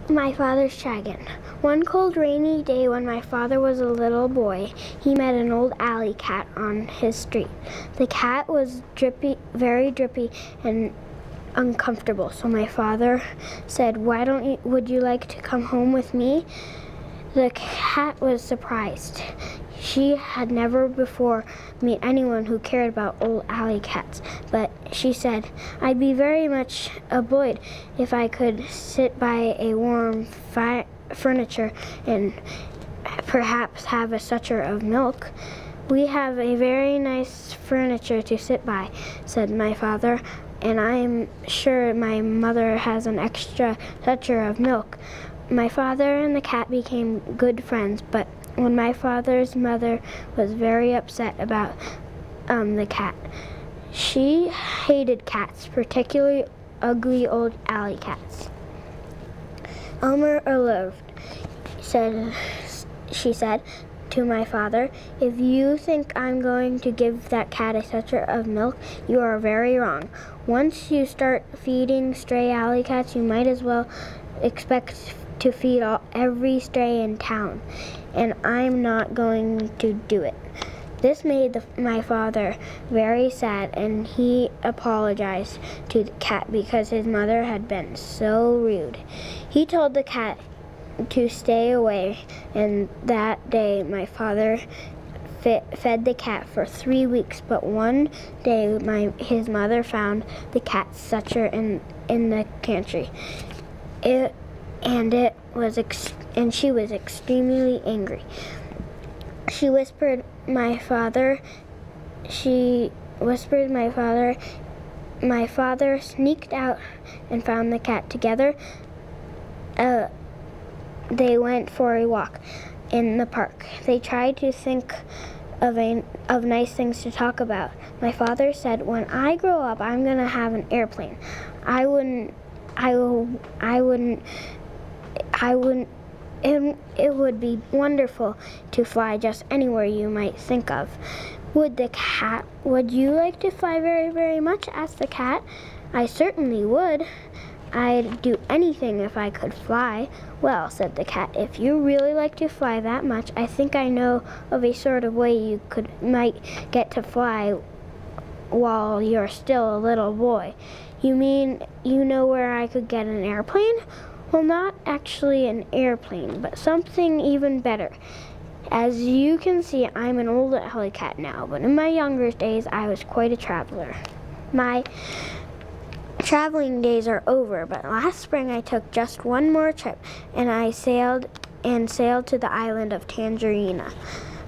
My father's dragon. One cold rainy day when my father was a little boy, he met an old alley cat on his street. The cat was very drippy and uncomfortable, so my father said, would you like to come home with me? The cat was surprised. She had never before met anyone who cared about old alley cats, but she said, I'd be very much obliged if I could sit by a warm furniture and perhaps have a sucker of milk. We have a very nice furniture to sit by, said my father, and I'm sure my mother has an extra sucker of milk. My father and the cat became good friends, but when my father's mother was very upset about the cat. She hated cats, particularly ugly old alley cats. Elmer lived, she said to my father, if you think I'm going to give that cat a sucker of milk, you are very wrong. Once you start feeding stray alley cats, you might as well expect to feed every stray in town, and I'm not going to do it. This made my father very sad, and he apologized to the cat because his mother had been so rude. He told the cat to stay away, and that day my father fed the cat for 3 weeks, but one day his mother found the cat's sucker in the pantry. She was extremely angry. She whispered my father. My father sneaked out and found the cat. Together, they went for a walk in the park. They tried to think of nice things to talk about. My father said, when I grow up, I'm going to have an airplane. It would be wonderful to fly just anywhere you might think of. Would you like to fly very, very much? Asked the cat. I certainly would. I'd do anything if I could fly. Well, said the cat, if you really like to fly that much, I think I know of a sort of way you might get to fly while you're still a little boy. You mean you know where I could get an airplane? Well, not actually an airplane, but something even better. As you can see, I'm an old alley cat now, but in my younger days, I was quite a traveler. My traveling days are over, but last spring I took just one more trip, and I sailed to the island of Tangerina.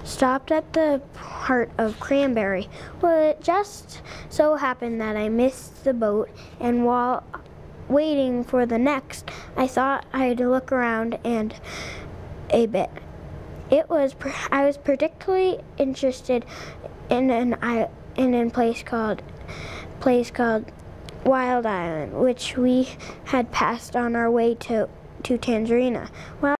Stopped at the heart of Cranberry. Well, it just so happened that I missed the boat, and while waiting for the next, I thought I'd look around a bit. I was particularly interested in a place called Wild Island, which we had passed on our way to Tangerina.